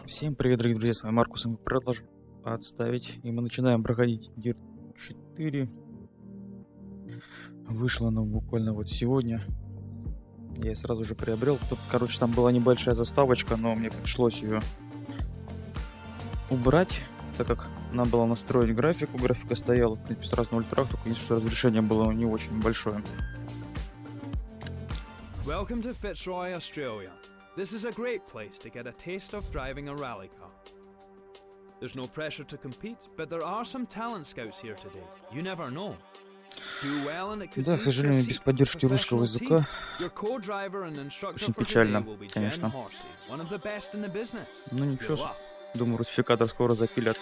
Всем привет, дорогие друзья, с вами MarkusEVO. Продолжу отставить, и мы начинаем проходить DiRT 4. Вышло оно буквально вот сегодня. Я ее сразу же приобрел. Тут, короче, там была небольшая заставочка, но мне пришлось ее убрать, так как надо было настроить графику. Графика стояла, в принципе, сразу на ультрах, только единственное, что разрешение было не очень большое. Welcome to Fitzroy, Australia. This is a great place to get a taste of driving a rally car. There's no pressure to compete, but there are some talent scouts here today. You never know. Do well and it could Да, к сожалению, без поддержки русского языка. Очень печально, конечно. Ну ничего, думаю, русификатор скоро запилят.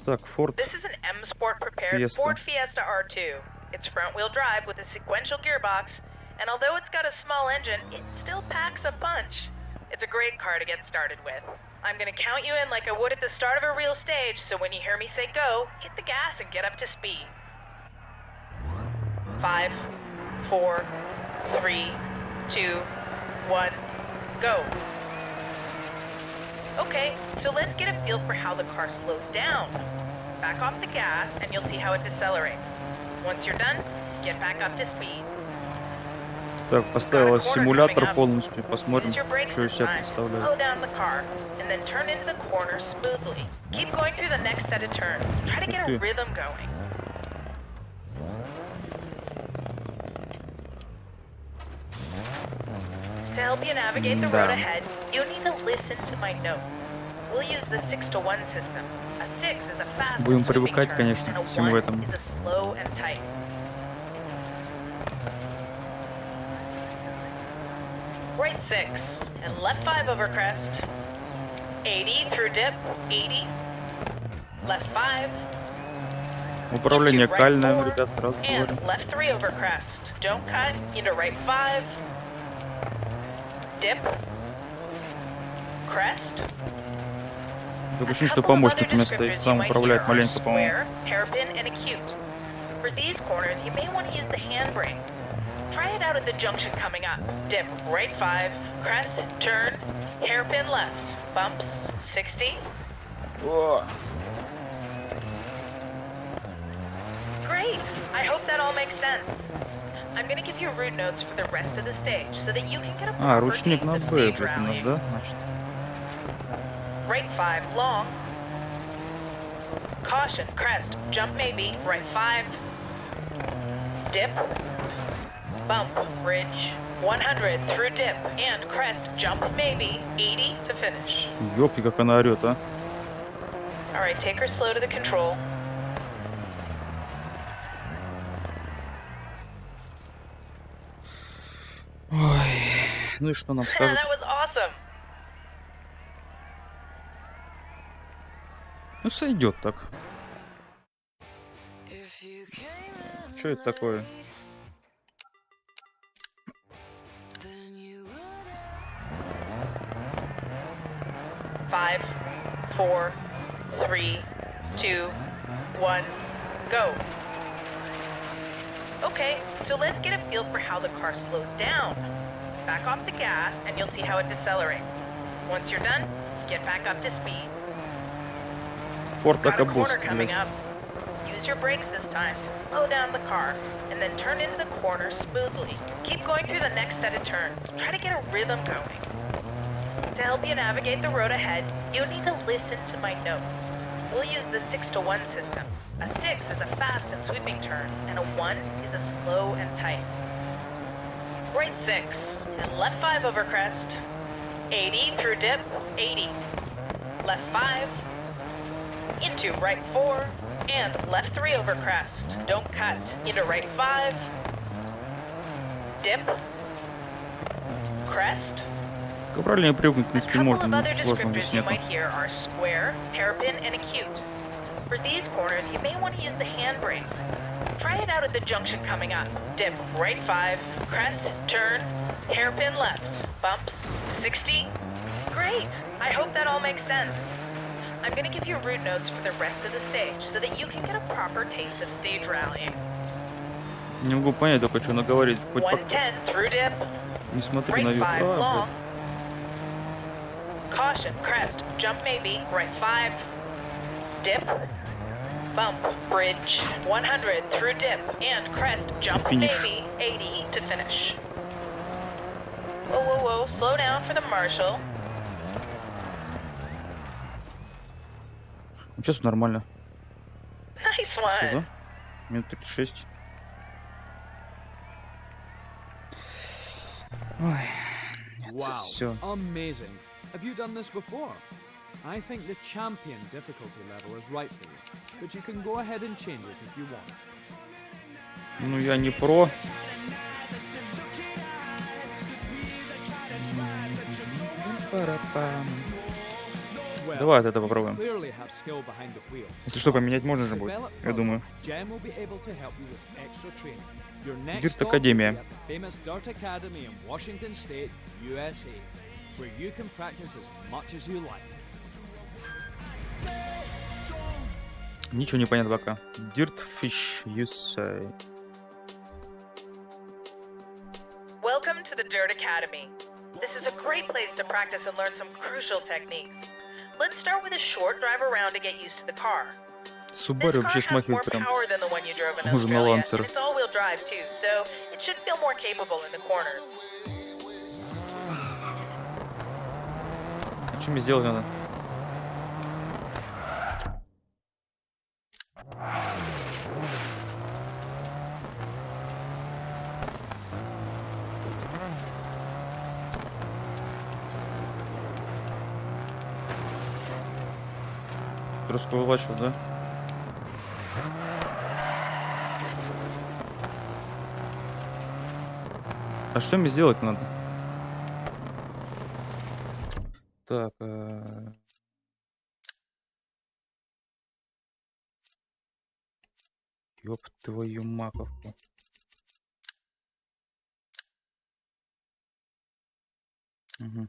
Так, Ford Fiesta R2. It's front-wheel drive with a sequential gearbox. And although it's got a small engine, it still packs a punch. It's a great car to get started with. I'm gonna count you in like I would at the start of a real stage, so when you hear me say go, hit the gas and get up to speed. 5, 4, 3, 2, 1, go. Okay, so let's get a feel for how the car slows down. Back off the gas and you'll see how it decelerates. Once you're done, get back up to speed. Так, поставила симулятор полностью, посмотрим, что из себя представляет. To help you navigate the road ahead, you need to listen to my notes. We'll use the 6-to-1 system. A 6 is a fast Будем привыкать, конечно, ко всему этому. is a slow and tight. Right 6 and left 5 over crest. 80 through dip, 80. Left 5. Управление кальное, ребят, сразу говорю. And left 3 over crest. Don't cut into right 5. Dip. Crest. Допустим, что помощник у меня стоит, сам управляет маленько, по-моему. Hairpin and acute. For these corners, you may want to use the handbrake. Try it out at the junction coming up. Dip right 5, crest, turn, hairpin left, bumps 60. О! Great! I hope that all makes sense. I'm gonna give you route notes for the rest of the stage so that you can get a proper Ручник taste на of Б stage тут у нас, rallying. да? Значит. Right 5 long. Caution, crest, jump maybe, right 5. Dip. Bump, bridge, 100 through dip, and crest, jump maybe, 80 to finish. Ёпки, как она орёт, а. Alright, take her slow to the control. Ой, ну и что нам скажет? That was awesome. Ну сойдет так. Что это такое? Five, 4, 3, 2, 1, go. Okay, so let's get a feel for how the car slows down. Back off the gas and you'll see how it decelerates. Once you're done, get back up to speed. Форд Got a так corner coming up. Use your brakes this time to slow down the car and then turn into the corner smoothly. Keep going through the next set of turns. Try to get a rhythm going. To help you navigate the road ahead, you need to listen to my notes. We'll use the 6-to-1 system. A 6 is a fast and sweeping turn, and a 1 is a slow and tight. Right 6, and left 5 over crest. 80 through dip, 80. Left 5. Into right 4, and left 3 over crest. Don't cut. Into right 5. Dip. Crest. К управлению привыкнуть, в принципе, можно, но сложно здесь нету. For these corners, you may want to use the handbrake. Try it out at the junction coming up. Dip right 5, crest, turn, hairpin left, bumps 60. Great! I hope that all makes sense. I'm going to give you route notes for the rest of the stage so that you can get a proper taste of stage rallying. Не могу понять только, что она говорит. Хоть 110 through dip. не смотри на Right 5 long. Caution, crest, jump maybe, right 5, dip, bump, bridge, 100 through dip, and crest, jump maybe, 80 to finish. Whoa, whoa, whoa, slow down for the marshal. Сейчас нормально. Nice one. Сюда. Минут 36. Ой. Wow, Все. amazing. Have you done this before? I think the champion difficulty level is right for you, but you can go ahead and change it if you want. Ну, я не про. Well, Давай это попробуем. clearly have skill behind the wheel. Если что, поменять можно же будет, Develop я думаю. Jem will be able to help you with extra training. Your next DiRT stop will Академия. be at the famous DiRT Academy in Washington State, USA, where you can practice as much as you like. Ничего не понятно пока. DiRT Fish USA. Welcome to the DiRT Academy. This is a great place to practice and learn some crucial techniques. Let's start with a short drive around to get used to the car. This Subaru car вообще has more смахивает прям. power than the one you drove in Хуже на Australia, Лансера. and it's all-wheel drive too, so it should feel more capable in the corners. А что мне сделать надо? Раскулачил, да? А что мне сделать надо? Так, ёб твою маковку. Угу.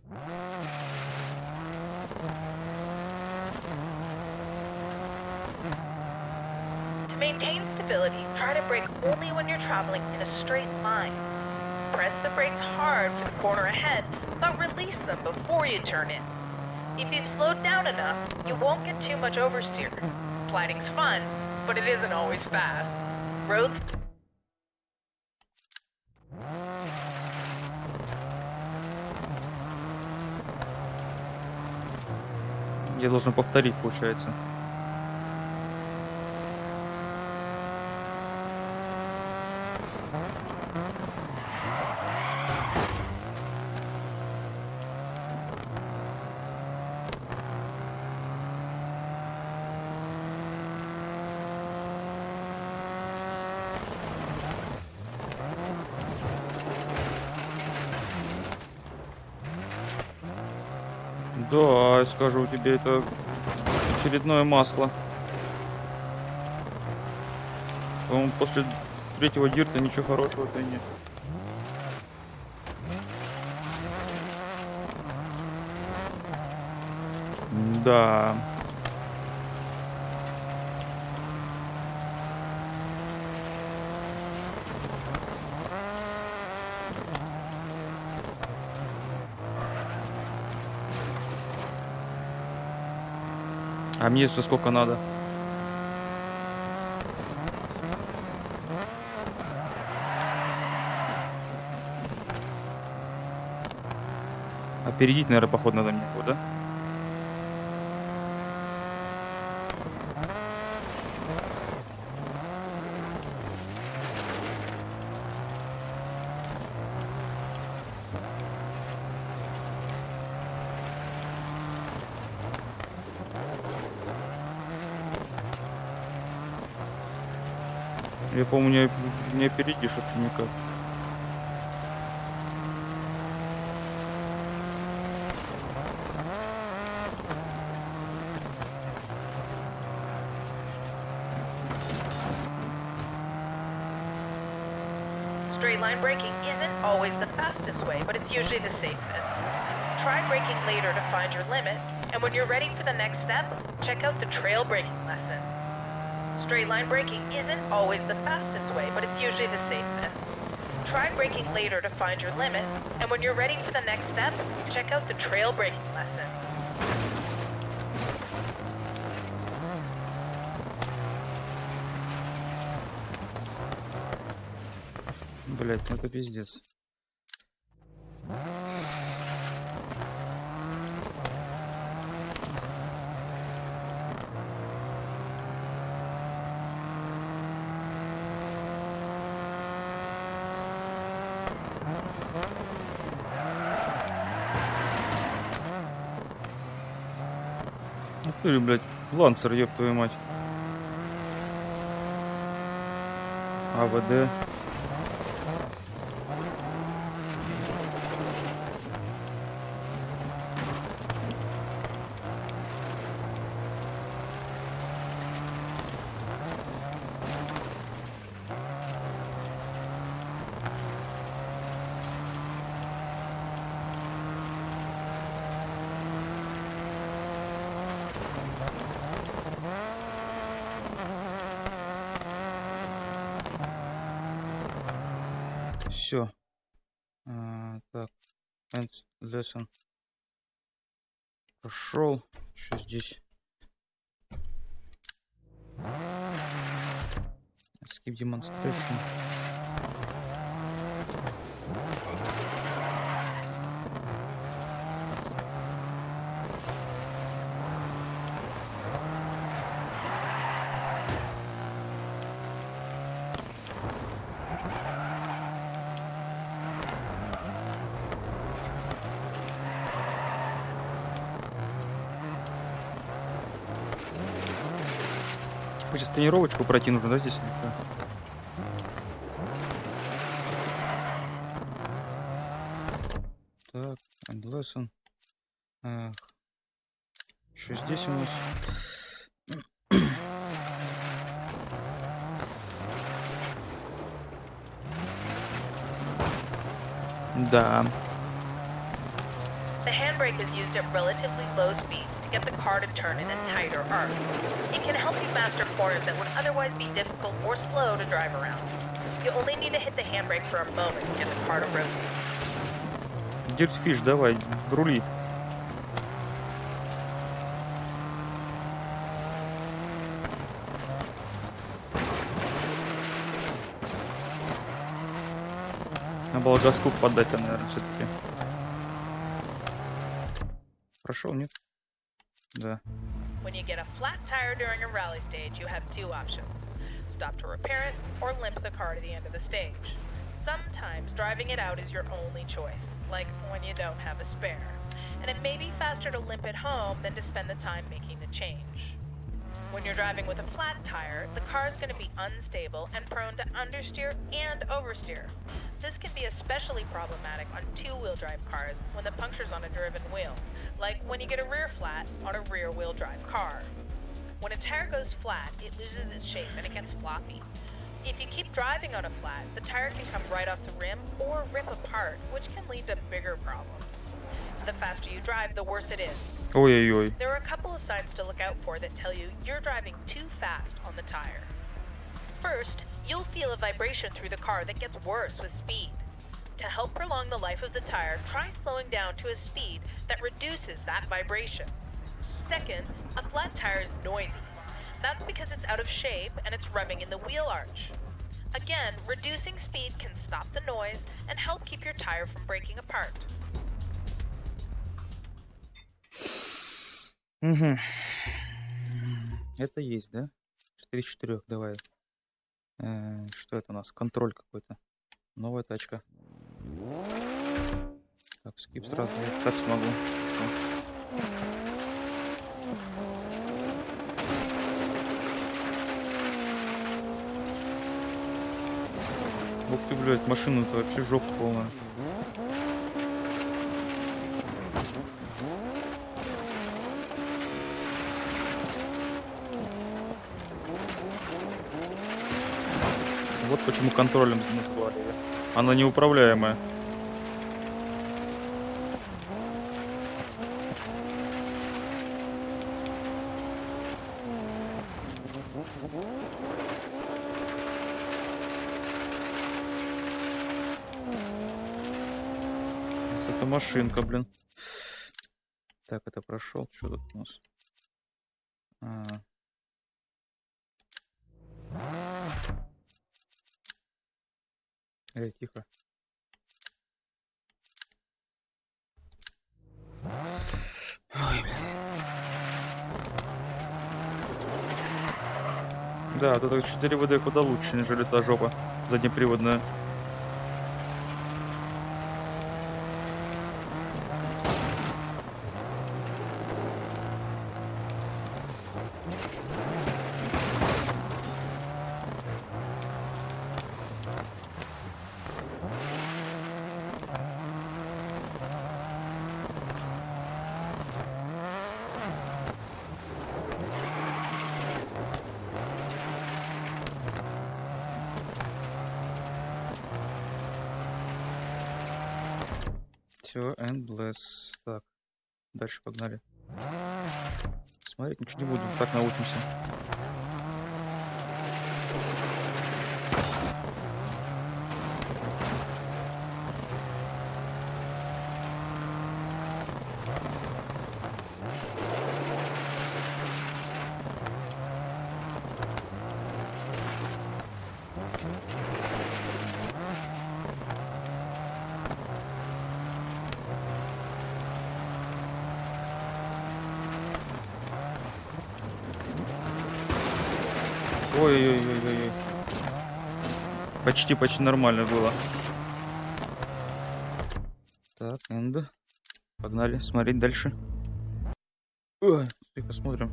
To maintain stability, try to brake only when you're traveling in a straight line. Press the brakes hard for the corner ahead, but release them before you turn in. If you've slowed down enough, you won't get too much oversteer. Sliding's fun, but it isn't always fast. Roads... Я должен повторить, получается. Да, я скажу тебе, это очередное масло. По-моему, после третьего дирта ничего хорошего-то и нет. Да. А мне за сколько надо? Опередить, наверное, походу надо мне его, да? Я, по-моему, не опередишь вообще никак. Straight line braking isn't always the fastest way, but it's usually the safest. Try braking later to find your limit, and when you're ready for the next step, check out the trail braking lesson. Straight line braking isn't always the fastest way, but it's usually the safest. Try braking later to find your limit, and when you're ready for the next step, check out the trail braking lesson. Блять, ну это пиздец. Ну, блядь, лансер, ёб твою мать. АВД. Все. Так. End lesson. Прошел. Что здесь? Skip demonstration. Сейчас тренировочку пройти нужно, да, здесь или что? Так, end lesson. Что здесь у нас? Да. The handbrake is used at relatively low speeds to get the car to turn in a tighter arc. It can help you master corners that would otherwise be difficult or slow to drive around. You only need to hit the handbrake for a moment to get the car to rotate. Диртфиш, давай, рули. На благоскуп подать, наверное, все-таки. Прошел, нет? Да. When you get a flat tire during a rally stage, you have two options. Stop to repair it, or limp the car to the end of the stage. Sometimes driving it out is your only choice, like when you don't have a spare. And it may be faster to limp it home than to spend the time making the change. When you're driving with a flat tire, the car is going to be unstable and prone to understeer and oversteer. This can be especially problematic on two-wheel drive cars when the puncture's on a driven wheel, like when you get a rear flat on a rear-wheel drive car. When a tire goes flat, it loses its shape and it gets floppy. If you keep driving on a flat, the tire can come right off the rim or rip apart, which can lead to bigger problems. The faster you drive, the worse it is. Ой-ой-ой. There are a couple of signs to look out for that tell you you're driving too fast on the tire. First, you'll feel a vibration through the car that gets worse with speed. To help prolong the life of the tire, try slowing down to a speed that reduces that vibration. Second, a flat tire is noisy. That's because it's out of shape and it's revving in the wheel arch. Again, reducing speed can stop the noise and help keep your tire from breaking apart. Угу. Это есть, да? 4 из 4, давай. Что это у нас? Контроль какой-то. Новая тачка. Так, скип сразу. Я так смогу. Ух ты, блядь, машина-то вообще жопа полная. Вот почему контролем назвали. Она неуправляемая. Это машинка, блин. Так, это прошел. Что тут у нас? Эй, тихо. Ой, блядь. Да, тут 4 ВД куда лучше, нежели та жопа заднеприводная. Все, endless. Так, дальше погнали. Смотреть ничего не буду, так научимся. Ой-ой-ой-ой-ой. Почти нормально было. Так, end. Погнали смотреть дальше. Ой, посмотрим.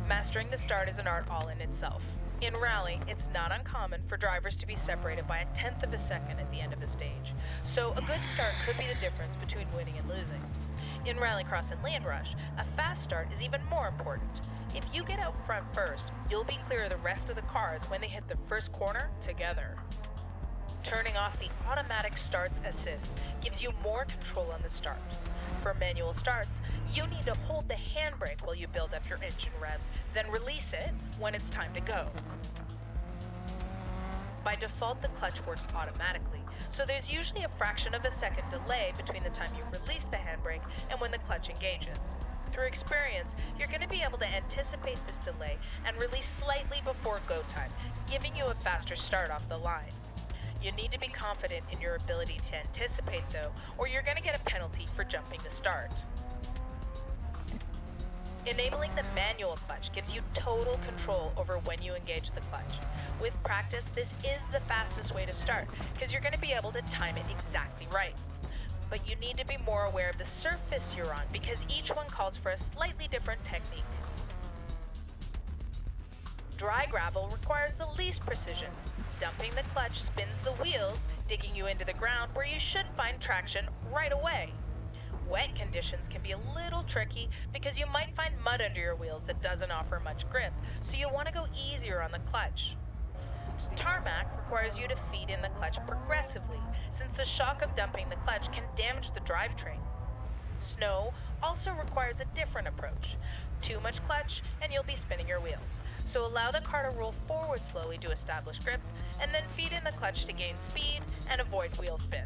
Mastering the start is an art all in itself. In Rally, it's not uncommon for drivers to be separated by 1/10 of a second at the end of a stage. So a good start could be the difference between winning and losing. In Rallycross and Land Rush, a fast start is even more important. If you get out front first, you'll be clear of the rest of the cars when they hit the first corner together. Turning off the automatic starts assist gives you more control on the start. For manual starts, you need to hold the handbrake while you build up your engine revs, then release it when it's time to go. By default, the clutch works automatically, so there's usually a fraction of a second delay between the time you release the handbrake and when the clutch engages. Through experience, you're going to be able to anticipate this delay and release slightly before go time, giving you a faster start off the line. You need to be confident in your ability to anticipate, though, or you're going to get a penalty for jumping the start. Enabling the manual clutch gives you total control over when you engage the clutch. With practice, this is the fastest way to start, because you're going to be able to time it exactly right. But you need to be more aware of the surface you're on, because each one calls for a slightly different technique. Dry gravel requires the least precision. Dumping the clutch spins the wheels, digging you into the ground where you should find traction right away. Wet conditions can be a little tricky because you might find mud under your wheels that doesn't offer much grip, so you want to go easier on the clutch. Tarmac requires you to feed in the clutch progressively, since the shock of dumping the clutch can damage the drivetrain. Snow also requires a different approach. Too much clutch and you'll be spinning your wheels. So allow the car to roll forward slowly to establish grip, and then feed in the clutch to gain speed and avoid wheel spin.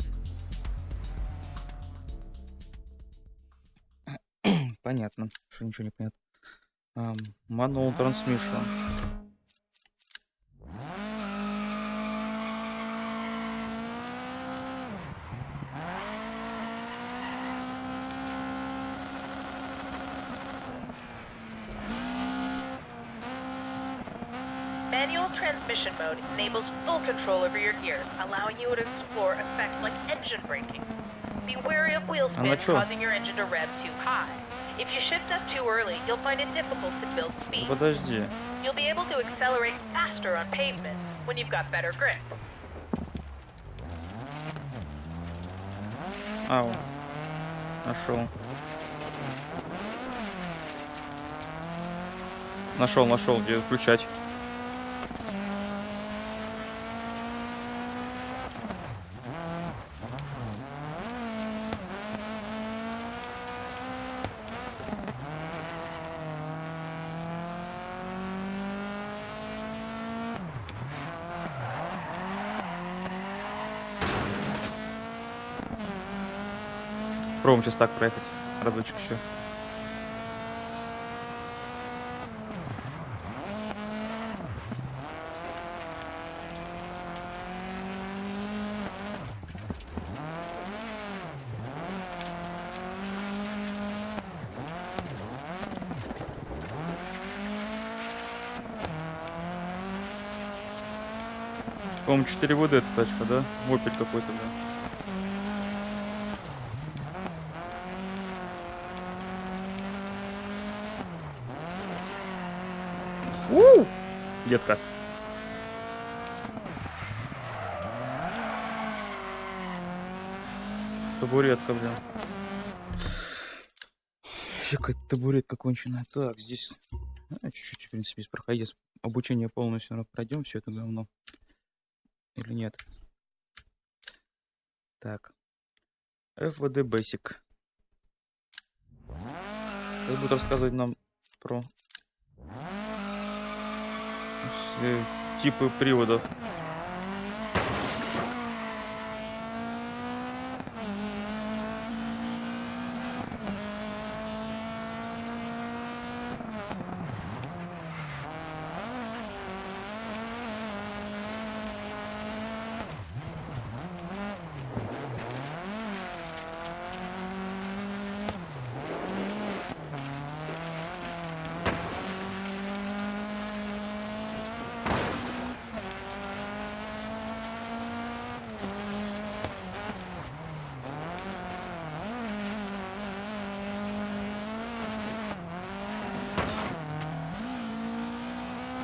Понятно, что ничего не понятно. Manual transmission. Manual transmission mode enables full control over your gears, allowing you to explore effects like engine braking. Be wary of wheel spin causing your engine to rev too high. If you shift up too early, you'll find it difficult to build speed. Подожди. You'll be able to accelerate faster on pavement when you've got better grip. Ау. Нашел. Нашел, где включать. Попробуем сейчас так проехать. Разочек еще. По-моему, 4 ВД эта тачка, да? Опель какой-то, да. Детка. Табуретка, блин. Какая-то табуретка конченая. Так, здесь чуть-чуть, в принципе, из проходить. Обучение полностью пройдем все это говно. Или нет? Так. FVD Basic. Это будет рассказывать нам про типы приводов.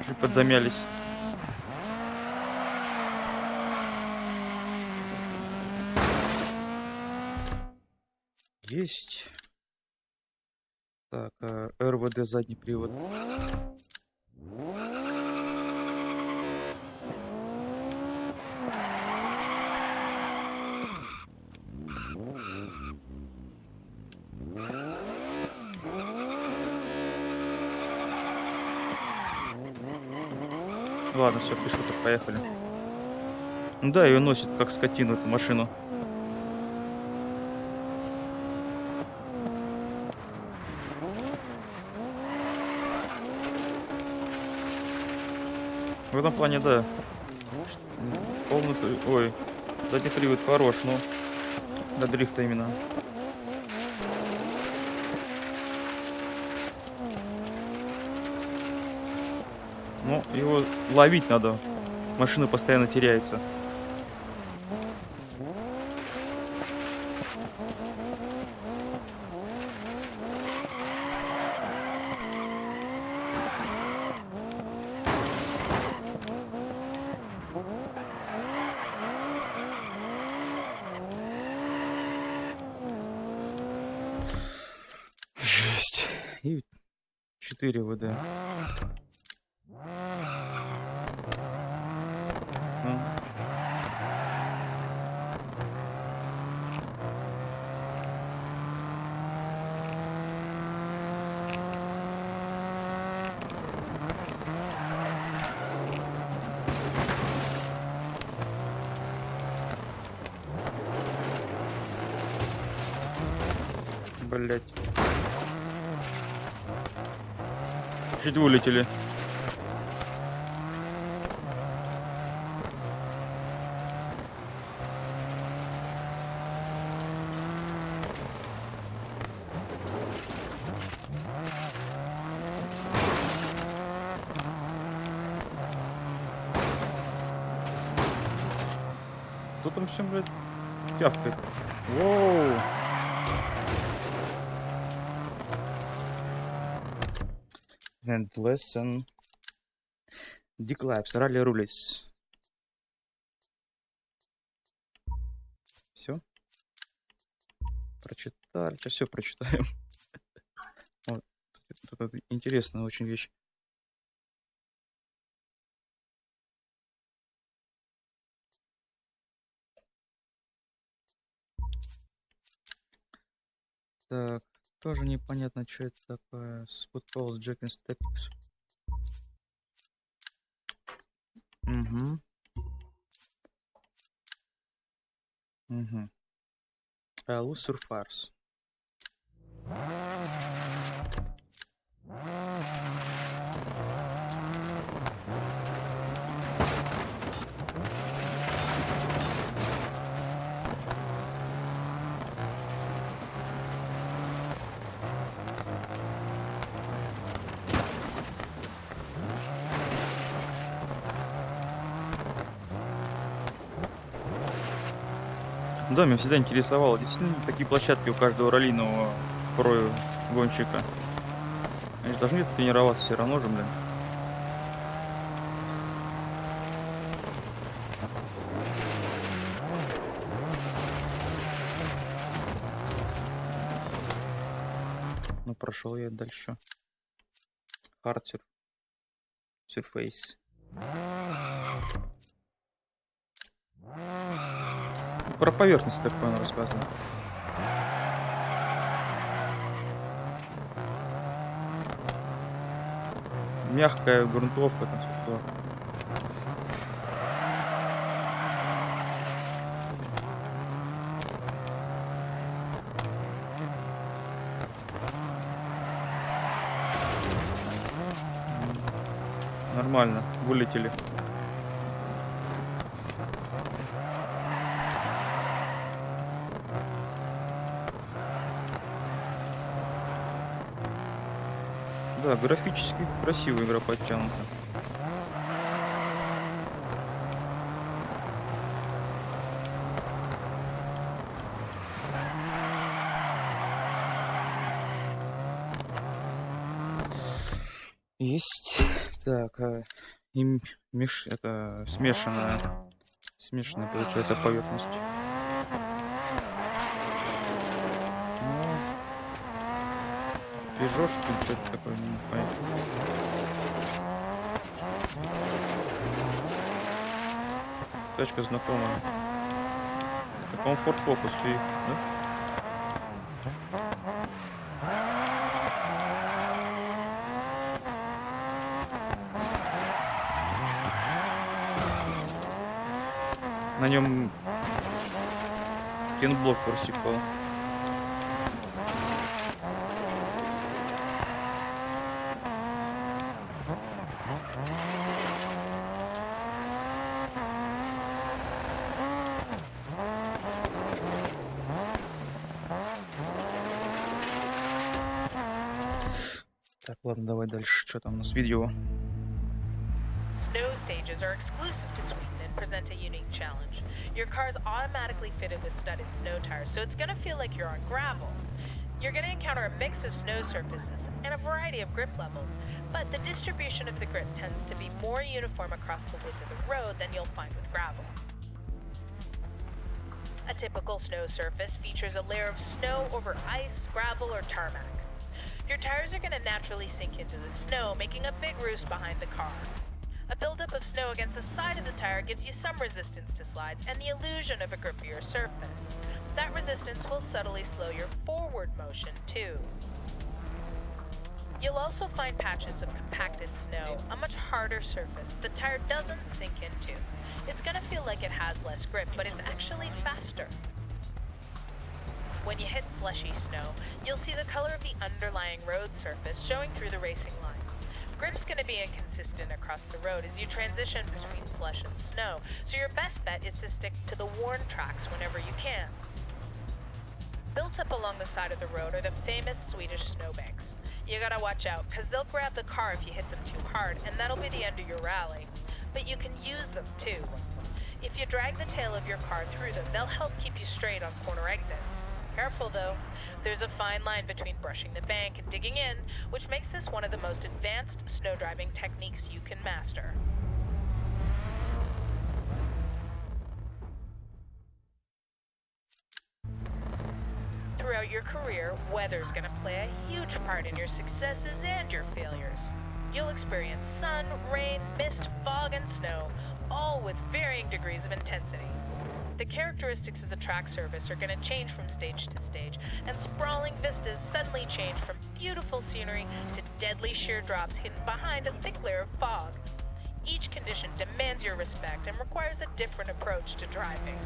Чуть подзамялись. Есть. Так, РВД задний привод. Ладно, все, пишу, так поехали. Ну да, ее носит как скотину, эту машину. В этом плане, да. Полный... Ой, задний привод хорош, но для дрифта именно. Ну, его ловить надо. Машина постоянно теряется. Жесть. И 4 ВД. Блять. Чуть вылетели. Кто там всем, блядь, тявкает? Воу! And lesson. Declapse, ралли рулис. Все? Прочитали. Сейчас все прочитаем. Вот. Это интересная очень вещь. Так, тоже непонятно, что это такое. Spotballs, Jackins Tactics. Угу. Угу. Loser Farce. Да, меня всегда интересовало. Действительно, такие площадки у каждого раллийного про-гонщика. Они же должны где-то тренироваться все равно же, блин. Ну, прошел я дальше. Hard Surface. Про поверхность такое он рассказывает. Мягкая грунтовка, там все такое. Нормально, вылетели. Да, графически красивая игра подтянута. Есть. Так, это смешанная получается поверхность. Пижешь, что-то такое, не понять. Тачка знакомая. Это комфорт фокус, да? На нем пинблок просекал. Так, ладно, давай дальше. Что там у нас видео? Snow stages are exclusive to Sweden and present a unique challenge. Your car is automatically fitted with studded snow tires, so it's gonna feel like you're on gravel. You're gonna encounter a mix of snow surfaces and a variety of grip levels, but the distribution of the grip tends to be more uniform across the width of the road than you'll find with gravel. A typical snow surface features a layer of snow over ice, gravel, or tarmac. Your tires are going to naturally sink into the snow, making a big roost behind the car. A buildup of snow against the side of the tire gives you some resistance to slides and the illusion of a grippier surface. That resistance will subtly slow your forward motion too. You'll also find patches of compacted snow, a much harder surface the tire doesn't sink into. It's going to feel like it has less grip, but it's actually faster. When you hit slushy snow, you'll see the color of the underlying road surface showing through the racing line. Grip's going to be inconsistent across the road as you transition between slush and snow, so your best bet is to stick to the worn tracks whenever you can. Built up along the side of the road are the famous Swedish snowbanks. You gotta watch out, because they'll grab the car if you hit them too hard, and that'll be the end of your rally. But you can use them too. If you drag the tail of your car through them, they'll help keep you straight on corner exits. Careful though, there's a fine line between brushing the bank and digging in, which makes this one of the most advanced snow driving techniques you can master. Throughout your career, weather's gonna play a huge part in your successes and your failures. You'll experience sun, rain, mist, fog, and snow, all with varying degrees of intensity. The characteristics of the track surface are going to change from stage to stage, and sprawling vistas suddenly change from beautiful scenery to deadly sheer drops hidden behind a thick layer of fog. Each condition demands your respect and requires a different approach to driving.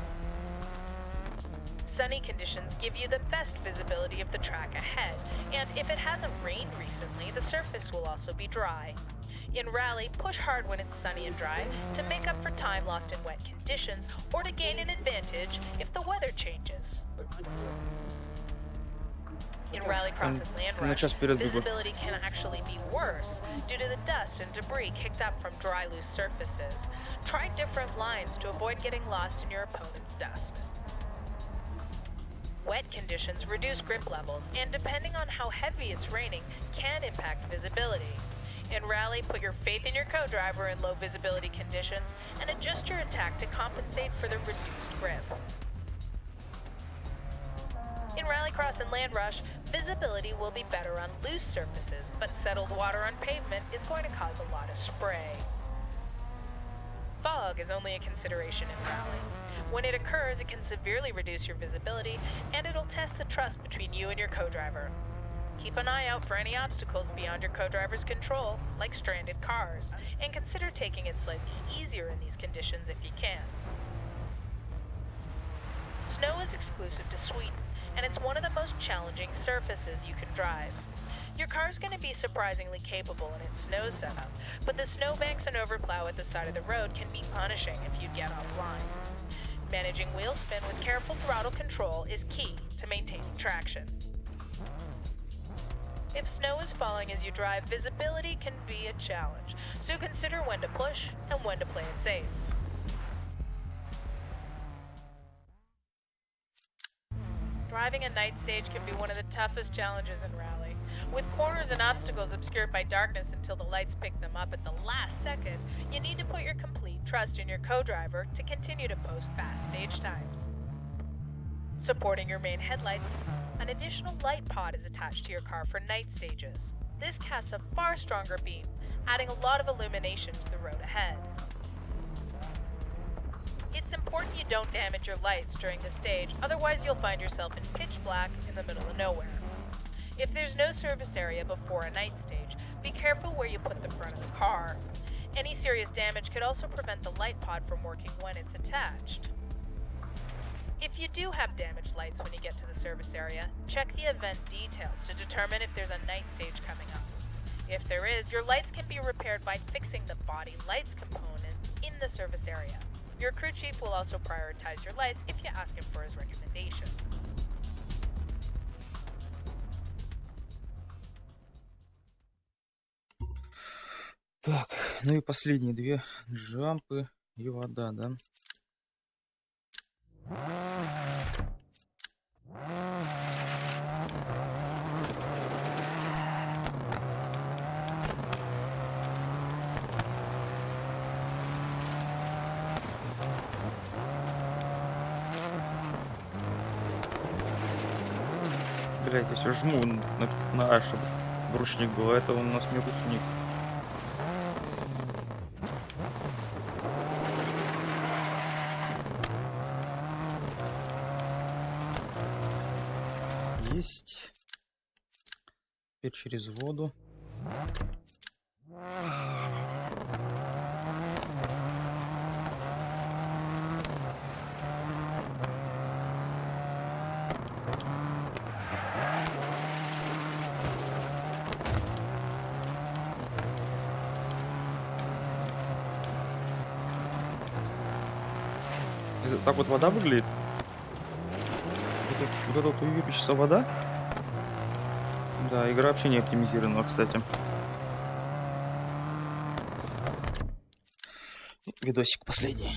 Sunny conditions give you the best visibility of the track ahead, and if it hasn't rained recently, the surface will also be dry. In rally, push hard when it's sunny and dry to make up for time lost in wet conditions or to gain an advantage if the weather changes. In rallycross and land rush, visibility can actually be worse due to the dust and debris kicked up from dry, loose surfaces. Try different lines to avoid getting lost in your opponent's dust. Wet conditions reduce grip levels, and depending on how heavy it's raining, can impact visibility. In Rally, put your faith in your co-driver in low visibility conditions and adjust your attack to compensate for the reduced grip. In Rallycross and Land Rush, visibility will be better on loose surfaces, but settled water on pavement is going to cause a lot of spray. Fog is only a consideration in Rally. When it occurs, it can severely reduce your visibility, and it'll test the trust between you and your co-driver. Keep an eye out for any obstacles beyond your co-driver's control, like stranded cars, and consider taking it slightly easier in these conditions if you can. Snow is exclusive to Sweden, and it's one of the most challenging surfaces you can drive. Your car's going to be surprisingly capable in its snow setup, but the snowbanks and overplow at the side of the road can be punishing if you get offline. Managing wheel spin with careful throttle control is key to maintaining traction. If snow is falling as you drive, visibility can be a challenge, so consider when to push and when to play it safe. Driving a night stage can be one of the toughest challenges in Rally. With corners and obstacles obscured by darkness until the lights pick them up at the last second, you need to put your complete trust in your co-driver to continue to post fast stage times. Supporting your main headlights, an additional light pod is attached to your car for night stages. This casts a far stronger beam, adding a lot of illumination to the road ahead. It's important you don't damage your lights during the stage, otherwise you'll find yourself in pitch black in the middle of nowhere. If there's no service area before a night stage, be careful where you put the front of the car. Any serious damage could also prevent the light pod from working when it's attached. If you do have damaged lights when you get to the service area, check the event details to determine if there's a night stage coming up. If there is, your lights can be repaired by fixing the body lights component in the service area. Your crew chief will also prioritize your lights if you ask him for his recommendations. Так, ну и последние две джампы и вода, да? Блять, я все жму на А, чтобы ручник был, а это у нас не ручник. Есть. Теперь через воду. Это так вот вода выглядит. Вот это вот уебищная вода. Да, игра вообще не оптимизирована, кстати. Видосик последний.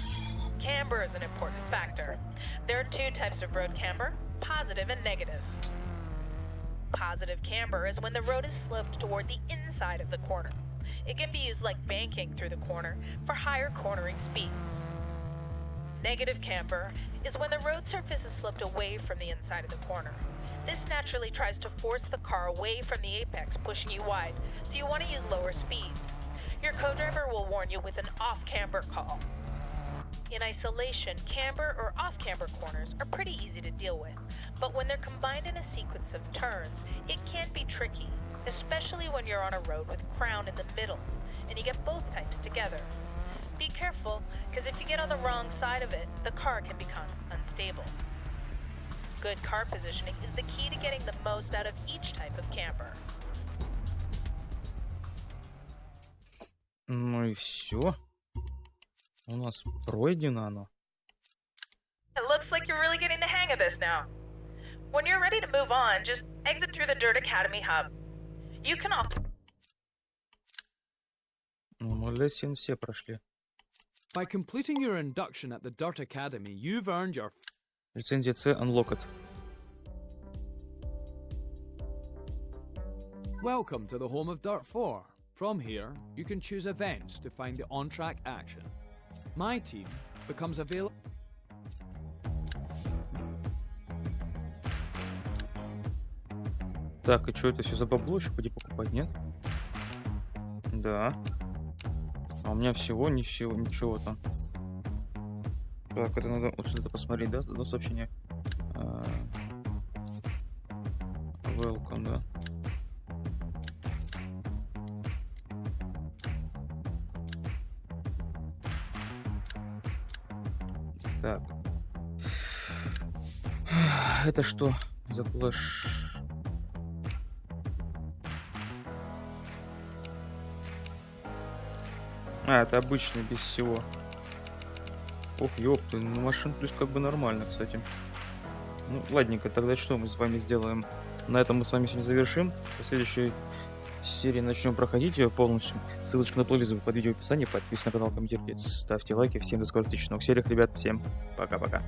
Camber is an important factor. There are two types of road camber, positive and negative. Positive camber is when the road is sloped toward the inside of the corner. It can be used like banking through the corner for higher cornering speeds. Negative camber is when the road surface is sloped away from the inside of the corner. This naturally tries to force the car away from the apex, pushing you wide, so you want to use lower speeds. Your co-driver will warn you with an off-camber call. In isolation, camber or off-camber corners are pretty easy to deal with, but when they're combined in a sequence of turns, it can be tricky, especially when you're on a road with crown in the middle, and you get both types together. Be careful, because if you get on the wrong side of it, the car can become unstable. Good car positioning is the key to getting the most out of each type of camber. Ну и все. У нас пройдено оно. It looks like you're really getting the hang of this now. When you're ready to move on, just exit through the DiRT Academy hub. You can also... Ну, мы лесен все прошли. By completing your induction at the DiRT Academy, you've earned your Лицензия C unlocked. Welcome to the home of Dirt 4. From here, you can choose events to find the on-track action. My team becomes available. Так, и что это все за бабло еще пойди покупать, нет? Да. А у меня всего, не всего, ничего там. Так, это надо вот сюда посмотреть, да? До сообщения. Welcome, да. Так. Это что за клэш? А, это обычный, без всего. Ох, ёпта, ну машин плюс как бы нормально, кстати. Ну, ладненько, тогда что мы с вами сделаем? На этом мы с вами сегодня завершим. В следующей серии начнем проходить ее полностью. Ссылочка на плейлист под видео в описании. Подписывайтесь на канал, комментируйте, ставьте лайки. Всем до скорых встреч в новых сериях, ребят. Всем пока-пока.